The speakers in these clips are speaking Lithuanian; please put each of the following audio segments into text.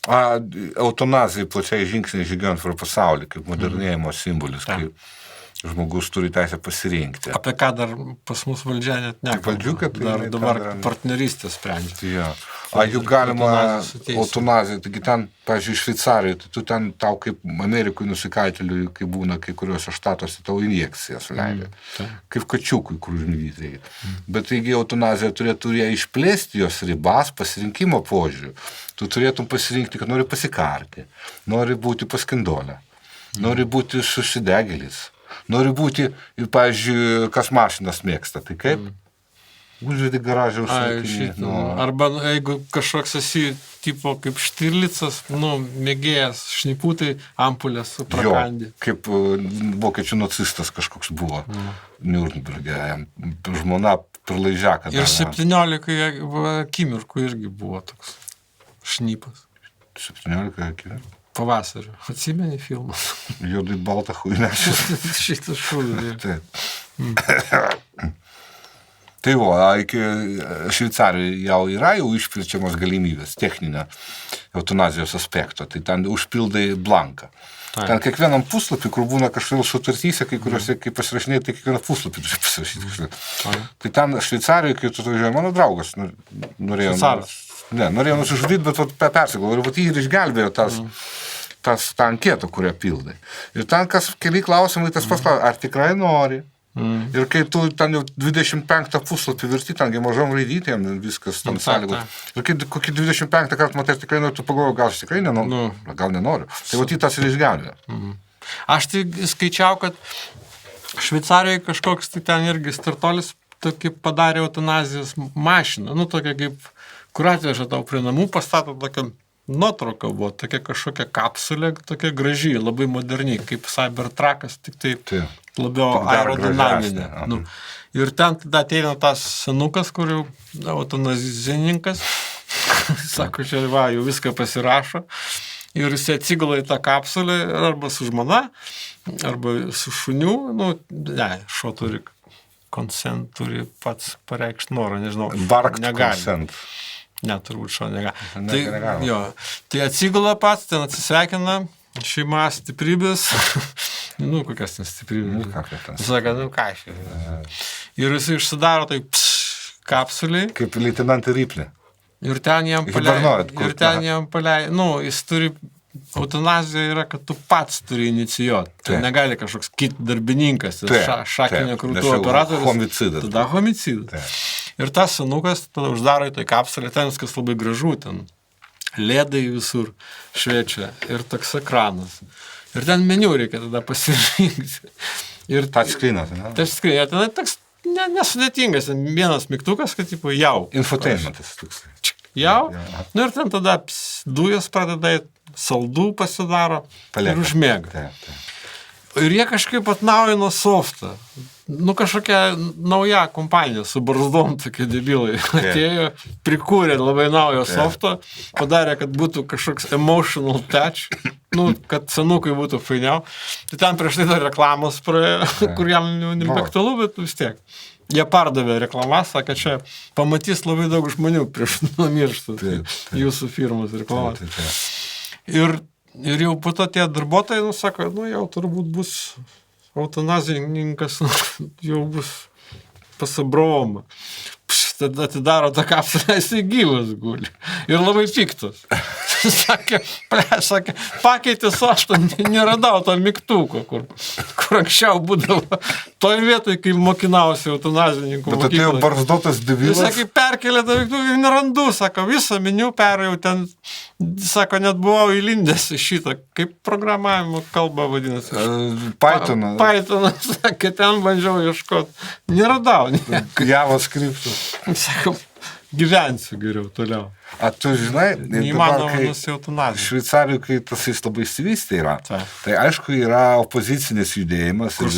Eutanazija plačiai žingsniai žygiant per pasaulį, kaip modernėjimo simbolis, kaip žmogus turi teisę pasirinkti. Apie ką dar pas mus valdžia net nekalba. Dar dabar partnerystę sprendžia. Jo. Juk galima eutanazija, taigi ten, pavyzdžiui, Šveicarijoje, tai tu ten tau kaip Amerikui nusikaltėliui, kai būna kai kuriuose štatuose, tau injekcijas leidžia. Kaip kačiukui, kur užmygdyti. Bet taigi eutanazija turėtų išplėsti jos ribas pasirinkimo požiūrių. Tu turėtum pasirinkti, kad nori pasikarti, nori būti paskindolė, nori būti susidegėlis. Nori būti, pavyzdžiui, kas mašinas mėgsta, tai kaip? Užvedi garažą užsiekinį. Arba jeigu kažkoks esi tipo kaip Štirlicas, mėgėjas šnipų, tai ampulės prakandi. Kaip vokiečių nacistas kažkoks buvo Niurnberge, žmona prilaižiaką. Ir 17 akimirkų irgi buvo toks šnipas. 17 akimirkų? Pavasario. Atsimeni filmas? Juodai baltą huinešį. Šitas šūdų. Tai iki Šveicarijoje jau yra išplečiamos galimybės techninio eutanazijos aspekto. Tai ten užpildai blanką. Ten kiekvienam puslapį, kur būna kažkodėl sutartyse, kai kuriuose, kai pasirašinėjai, tai kiekvieną puslapį turi pasirašyti. Tai ten Šveicarijoje, kai tu atvažiuoji, mano draugas norėjo... norėjau nusižudyti, bet persigalvoju. Ir jį ir išgelbėjo tą anketą, kurią pildai. Ir ten keli klausimai, tas pats klausimas, ar tikrai nori? Ir kai tu ten jau 25 puslapį virti, ten mažom raidytėm, viskas tam sąlygos. Ir kai kokį 25 kartą matai, tikrai nori, tu pagalvoji, gal aš tikrai nenoriu, gal nenoriu. Tai tas ir išgelbėjo. Aš tai skaičiau, kad Šveicarijoje kažkoks tai ten irgi startolis tokį padarė eutanazijos mašiną, tokia kaip kur atveža tau prie namų, pastato tokią nuotrauką buvo, tokia kažkokia kapsulė, tokia graži, labai moderni, kaip Cybertruckas, tik taip labiau aerodinaminė. Ir ten tada ateina tas senukas, kur jau eutanazininkas, sako, čia jau viską pasirašo, ir jis atsigula į tą kapsulę, arba su žmona, arba su šuniu, šuo turi consent, turi pats pareikšti norą, nežinau, negali. Ne, turbūt šio negali. Tai atsigula pats, ten atsisveikina, šeima stiprybės, kokias ten stiprybės. Saka, ką aš. Ir jis išsidaro tai kapsuliai. Kaip leitenantą Ripley. Ir ten jam paleidžia, jis turi, eutanazija yra, kad tu pats turi inicijuoti. Tai negali kažkoks darbininkas, šakinio krūtų operatorius. Homicidas. Tada homicidas. Ir tas senukas tada uždaro į tai kapsulę, ten viskas labai gražu, ten ledai visur šviečia ir toks ekranas. Ir ten meniu reikia tada pasirinkti. Ir touchscreen'as, ne? Touchscreen'as, ten toks nesudėtingas, vienas mygtukas, kad tipo jau. Infotainmentas toks. Jau. Ir ten tada dujas pradeda, saldų pasidaro ir užmiega. Ir jie kažkaip atnaujino softą. Kažkokia nauja kompanija su barzdom, tokie debilai. Atėjo, prikūrė labai naujo softą, padarė, kad būtų kažkoks emotional touch, kad senukai būtų fainiau. Tai ten prieš tai dar reklamos praėjo, kur jam nebeaktualu, bet vis tiek. Jie pardavė reklamas, sakė, čia pamatys labai daug žmonių prieš numirštų jūsų firmos reklamas. Ir jau po to tie darbuotojai, sako, jau turbūt bus eutanazininkas, jau bus pasabroma. Tada atidaro tą kapsulę, jisai gyvas guli. Ir labai piktas. Sakė, pakeitė softą, neradau to mygtuko, kur anksčiau būdavo. Toj vietoj, kai mokinausi eutanazininkų mokykloje. Bet atėjo barzdotas debilas. Jis sakė, perkelė tą mygtuką ir nerandu, sako, visą meniu perėjau ten, sako, net buvau įlindęs į šitą, kaip programavimo kalba vadinasi. Pythonas. Pythonas, sakė, ten bandžiau ieškoti. Neradau. JavaScript. Sakau, gyvensiu geriau toliau. Tu žinai, neįmanoma nusieutanazija. Šveicarijoje, kai tas jis labai įsivystė yra, tai aišku yra opozicinis judėjimas ir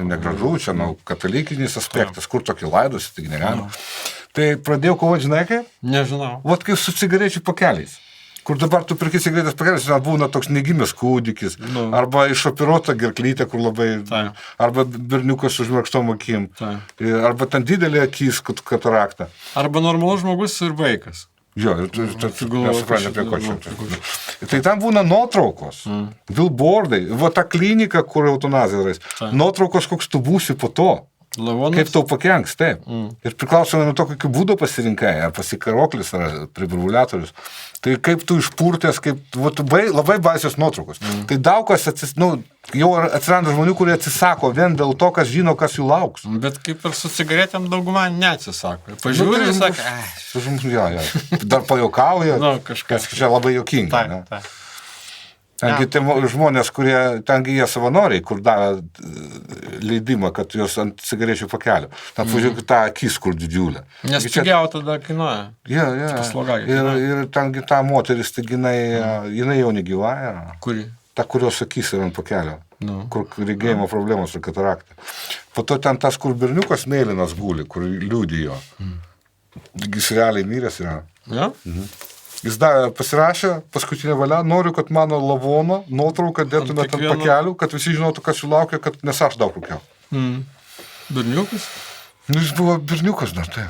negražu, čia katalikinis aspektas, kur tokį laidosi, taigi negalima. Tai pradėjau kovoti, žinai, kaip? Nežinau. Vat kaip su cigarečių pakeliais. Kur dabar tu pirki cigaretės pakelis, būna toks negimęs kūdikis, arba išoperuota gerklytė, kur labai, arba berniukas su užmerkstom akim, arba ten didelė akis, katarakta. Arba normalus žmogus ir vaikas. Jo, ir nesuprantate, prie ko čia. Tai ten būna nuotraukos, billboardai, va ta klinika, kur eutanazija yra, nuotraukos, koks tu būsi po to. Lavonas? Kaip tau pakenks, taip. Ir priklausomai nuo to, kokiu būdu pasirinkai, ar pasikaroklis, ar preburbuliatorius. Tai kaip tu išpurtęs, kaip labai baisios nuotraukos. Tai daug kas jau atsiranda žmonių, kurie atsisako vien dėl to, kas žino, kas jų lauks. Bet kaip ir su cigaretėm dauguma neatsisako. Pažiūrė, sakė, dar pajuokauja, kažkas čia labai juokinga. Taip. Tengi žmonės, tengi jie savanoriai, kur davė leidimą, kad jos ant cigarečių pakelio. Ten pažiūrėk tą akis, kur didžiulė. Nes pigiau tada kainuoja. Ir tengi ta moteris, tai jinai jau negyvąja. Kuri? Ta, kurios akis yra ant pakelio. Kur regėjimo problemos su katarakta. Po to ten tas, kur berniukas mėlynas guli, kur liudijo. Jis realiai miręs yra. Ja? Jis pasirašė paskutinę valią, noriu, kad mano lavono nuotrauką dėtumėt ant pakelių, kad visi žinotų, kas jų laukia, nes aš daug rūkiau. Berniukas? Jis buvo berniukas dar, tai.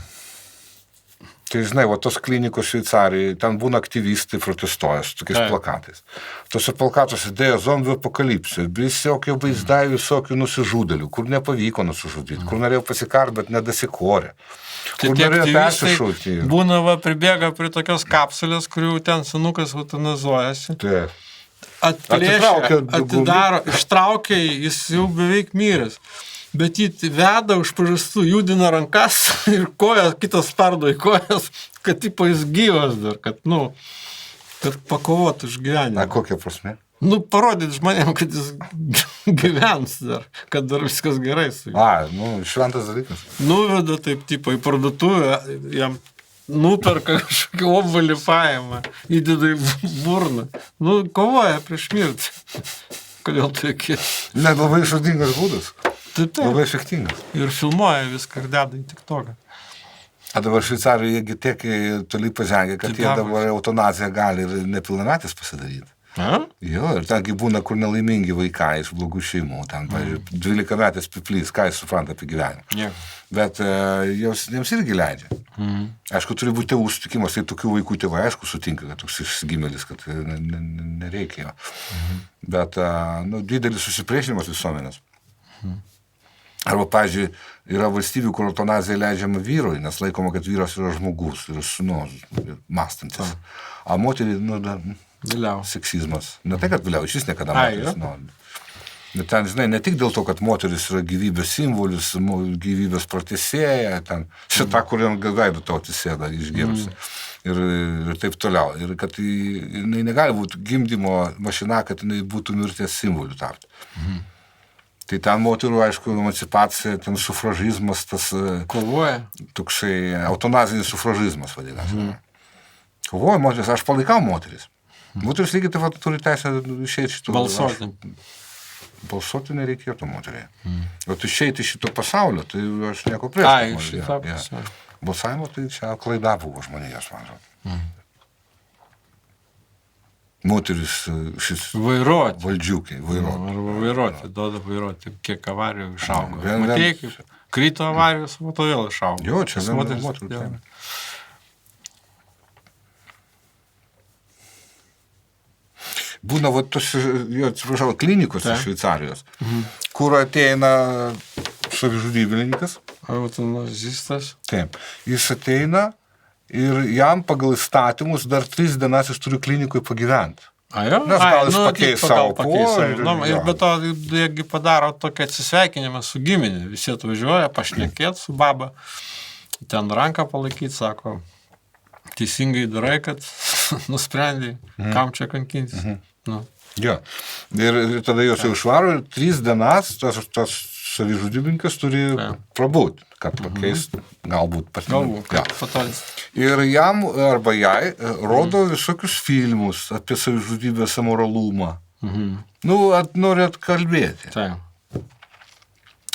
Tai, žinai, tos klinikos Šveicarijai, ten būna aktyvistai protestuoja su tokiais plakatais. Tose plakatuose dėjo zombių apokalipsė, visokie vaizdai visokių nusižudėlių, kur nepavyko nusižudyti, kur norėjo pasikart, bet nedasikorė. Tai tie aktyvistai būna pribėga prie tokios kapsulės, kurių ten senukas eutanazuojasi. Taip. Atplėšia, atidaro, ištraukia, jis jau beveik miręs. Bet jį veda už pažastų, judina rankas ir kojas, kitas spardo į kojas, kad jis gyvas dar, kad pakovotų už gyvenimą. Na, kokia prasme? Parodyti žmonėm, kad jis gyvens dar, kad dar viskas gerai su juo. Šventas dalykas. Nuveda taip, į parduotuvę, jam nuperka kažkokį obuolį paėmą, įdeda į burną. Kovoja prieš mirtį. Kodėl tai kiek? Ne, labai išradingas būdas. Taip. Labai efektingas. Ir filmuoja viską ir deda į TikToką. A dabar Šveicarijoje jie tiek toli pažengė, kad jie dabar eutanaziją gali ir nepilnametis pasidaryti. Jo, ir tengi būna, kur nelaimingi vaikai iš blogų šeimų. Ten, pavyzdžiui, 12-metės piplys, ką jis supranta apie gyvenimą. Bet jiems irgi leidžia. Aišku, turi būti tėvų sutikimas, tai tokių vaikų tėvai, aišku, sutinka, kad toks išsigimėlis, kad nereikia jo. Bet didelis susipriešinimas visuomenės. Arba, pavyzdžiui, yra valstybių, kur eutanazija leidžiama vyrui, nes laikoma, kad vyras yra žmogus, yra mąstantis. A moterį, seksizmas. Ne tai, kad vėliau, iš vis niekada moteris. Bet ten, žinai, ne tik dėl to, kad moteris yra gyvybės simbolis, gyvybės pratęsėja, ten šitą, kur ant veido tau atsisėda išgėrusi. Ir taip toliau. Ir kad jinai negali būti gimdymo mašina, kad jinai būtų mirties simboliu tapti. Tai ten moterų, aišku, emancipacija, ten sufražizmas, tas... Kovoja. Toksai eutanazinis sufražizmas vadinasi. Kovoja moteris, aš palaikau moteris. Moteris lygiai taip pat turi teisę išeiti šito... Balsuoti. Balsuoti nereikėtų moteriai. O tu išeiti iš šito pasaulio, tai aš nieko prieš. Balsavimo tai čia klaida buvo žmonijos, man atrodo. Moteris šis vairuoti. Valdžiukai, vairuoti. Arba vairuoti, duoda vairuoti, kiek avarijų išaugo. Matėjai, kaip krito avarijos, to vėl išaugo. Jo, čia moterų. Būna atsiprašau, klinikos iš Šveicarijos, kur ateina savižudybininkas. Eutanazistas. Taip, jis ateina ir jam pagal įstatymus dar 3 dienas jis turi klinikui pagyventi. Nes gal jis pakeis savo požiūrį. Ir be to, jeigu padaro tokį atsisveikinimą su giminė, visi atvažiuoja pašnekėti su baba, ten ranką palaikyti, sako, teisingai darai, kad nusprendai, kam čia kankintis. Jo. Ir tada jos jau išvaro ir 3 dienas tas savižudybininkas turi prabūti, kad pakeist, galbūt patolis. Ir jam arba jai rodo visokius filmus apie savižudybės amoralumą. Nori atkalbėti.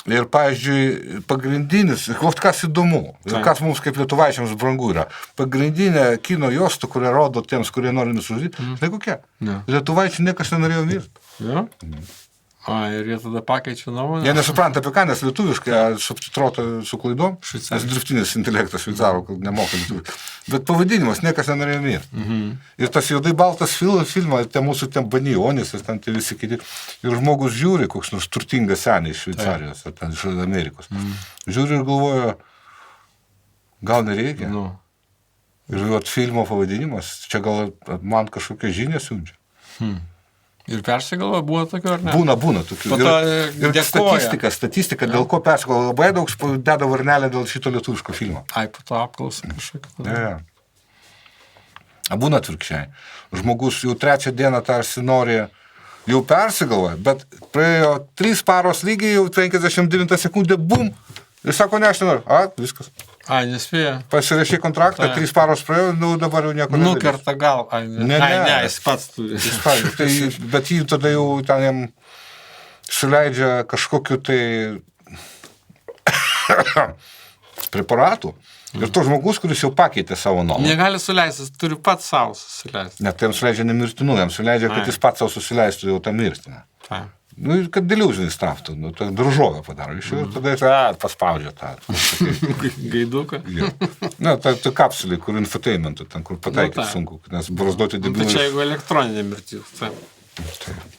Ir, pavyzdžiui, pagrindinis, kas įdomu, kas mums kaip lietuvaičiams brangu yra, pagrindinė kino juosta, kurią rodo tiems, kurie nori nusižudyti, žinai kokia? Lietuvaičių niekas nenorėjo mirti. Ir jie tada pakeičia nuomonę. Jie nesupranta apie ką, nes lietuviškai subtitruota su klaidom, nes dirbtinis intelektas šveicarų, kad nemoka lietuviškai. Bet pavadinimas niekas nenorėjo mirti. Ir tas juodai baltas filmas, tie mūsų ten Banionis, ten tie visi kiti. Ir žmogus žiūri, koks nors turtingas seniai iš Šveicarijos, ar ten iš Amerikos. Žiūri ir galvoja, gal nereikia. Ir filmo pavadinimas, čia gal man kažkokią žinią siunčia. Ir persigalvoja, buvo tokių ar ne? Būna tokių. Ir statistika, dėl ko persigalvoja, labai daug deda varnelę dėl šito lietuviško filmo. Po to apklausą kažkokią. Būna atvirkščiai. Žmogus jau 3 dieną tarsi nori, jau persigalvoja, bet praėjo 3 paros lygiai, jau 59 sekundė, bum, ir sako, ne, aš nenoriu. Viskas. Nespėja. Pasirašė kontraktą, 3 paros praėjo, dabar jau nieko nedarys. Nukerta gal. Ne, jis pats turi. Bet jį tada jau ten jam suleidžia kažkokiu tai preparatų. Ir to žmogus, kuris jau pakeitė savo nuomonę. Negali suleisti, turi pats savo susileisti. Net jam suleidžia nemirtinų, jam suleidžia, kad jis pats savo susileistų jau tą mirtiną. Kad diliuzinį straftų, tą družovę padaro. Iš jų tada paspaudžia tą. Gaiduką. Ta kapsulė, kur infotainmentų, ten, kur pataikyti sunku, nes brazdoti debilai. Tai čia jeigu elektroninė mirtis,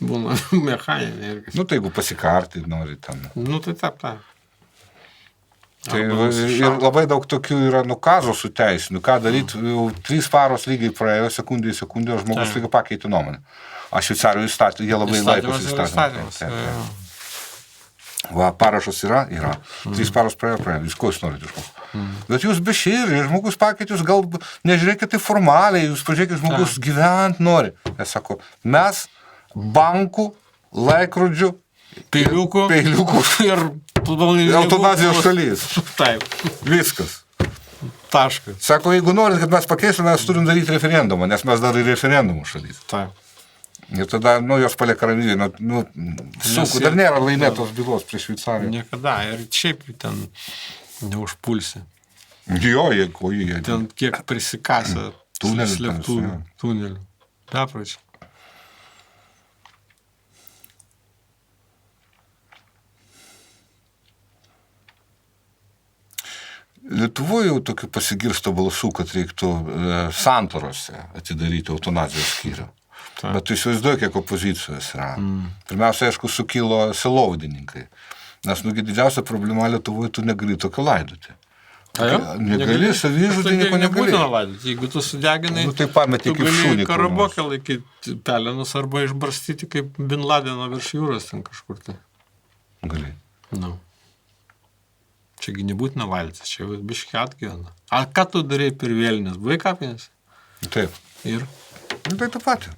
būna mechaninė irgi. Tai jeigu pasikarti nori ten. Tai taip. Ir labai daug tokių yra kazusų teisinių, ką daryti, jau 3 paros lygiai praėjo, sekundė į sekundę, žmogus lygiai pakeitė nuomonę. Šveicarijos įstatymai, jie labai laikosi įstatymai. Parašas yra. 3 paros praėjo, jūs ko jūs norite iš mūsų. Bet jūs beširi, žmogus pakeitė, jūs gal nežiūrėkite tai formaliai, jūs pažiūrėkite, žmogus gyvent nori. Jie sako, mes bankų, laikrodžių, peiliukų ir eutanazijos šalis. Taip. Viskas. Taškas. Sako, jeigu norit, kad mes pakeistume, mes turim daryti referendumą, nes mes dar ir referendumų šalis. Taip. Ir tada, jos palieka ramybę, sunku, dar nėra laimėtos bylos prieš Šveicariją. Niekada, ir šiaip ten neužpulsi. Jo, jie. Ten kiek prisikasę slėptų tunelių. Bepračiai. Lietuvoje jau tokių pasigirsto balsų, kad reiktų santorose atidaryti eutanazijos skyrių. Bet tu įsivaizduoji, kiek opozicijos yra. Pirmiausia, aišku, sukilo sielovadininkai. Nes didžiausia problema Lietuvoje, tu negali tokio laidoti. Negali, savižudį nieko negali. Jeigu tu sudeginai, tai pametė kaip šunį. Tu gali karabokę laikyti pelenus arba išbarstyti kaip Bin Ladeno virš jūros ten kažkur tai. Gali. Čiagi nebūtina valtis, čia jau biškį atgyvena. Ką tu darei per vėlinės? Buvai kapinės? Taip. Ir? Tai tą patį.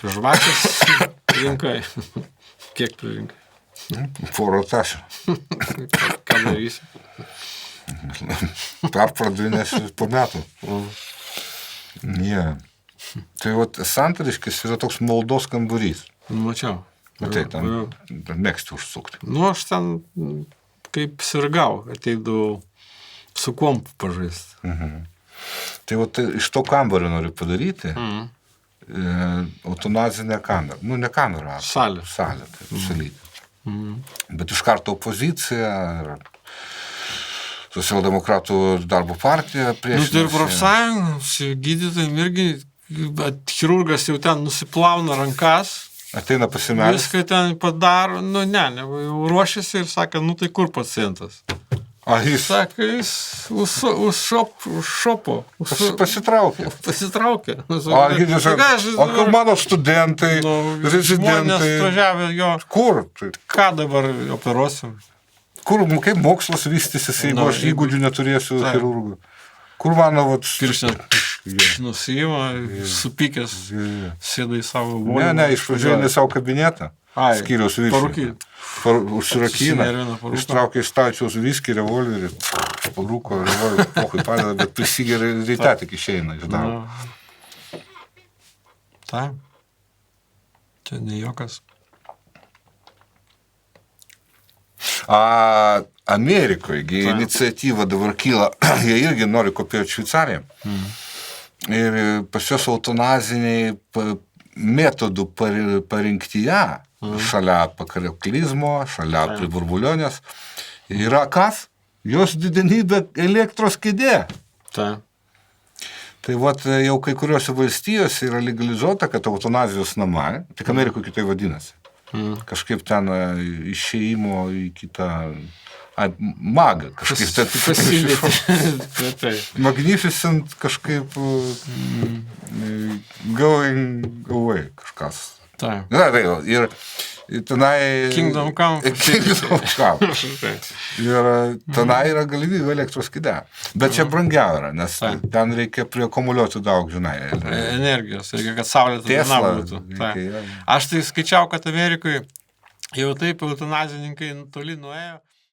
Žvakės rinkai. Kiek pririnkai? Porą tašų. Ką darysi? Perpardvinėsiu po metų. Tai santariškis yra toks maldos kambarys. Mačiau. Tai ten mėgsti užsukti. Aš ten kaip sirgau, ateidavau su kompu pažaisti. Tai iš to kambario noriu padaryti eutanazinę kamerą. Ne kamerą. Salę. Salę, taip, salytę. Bet iš karto opozicija, Socialdemokratų darbo partija priešinasi. Tai ir profsąjungos, gydytojai irgi, chirurgas jau ten nusiplauna rankas. Ateina pasimelsti. Viską ten padaro, ruošiasi ir sako, tai kur pacientas? Jis sako, jis užšopo. Pasitraukė. Pasitraukė. O mano studentai, rezidentai. Žmonės važiavę jo. Kur? Ką dabar operuosim? Kur, kaip mokslas vystysis, jeigu aš įgūdžių neturėsiu chirurgų? Kur mano, pirštinę nusijima, supykęs, sėda į savo volį. Ne, iš pradžių į savo kabinetą, skyriaus viršį. Užsirakina, ištraukia iš stačiaus viskį, revolverį, parūko, revolverį, pohui padeda, bet prisigeria ryte tik išeina iš darbo. Taip. Čia ne jokas. Amerikoje iniciatyva dabar kyla, jie irgi nori kopijuoti Šveicariją. Ir pas jos eutanaziniai metodų parinktyje, šalia pakarioklizmo, šalia priburbulionės, yra kas? Jos didenybė elektros kėdė. Taip. Tai vat jau kai kuriuose valstijose yra legalizuota, kad eutanazijos namai, tik Amerikoje kitai vadinasi. Kažkaip ten išėjimo į kitą magą, kažkaip ten magnificent kažkaip going away kažkas. Taip. Na, tai ir tenai... Kingdom Come. Kingdom Come. Ir tenai yra galimybė elektros kėdė. Bet čia brangiau yra, nes ten reikia priakumuliuoti daug, žinai. Energijos, reikia, kad saulė diena būtų. Aš tai skaičiau, kad Amerikoje jau taip eutanazininkai toli nuėjo.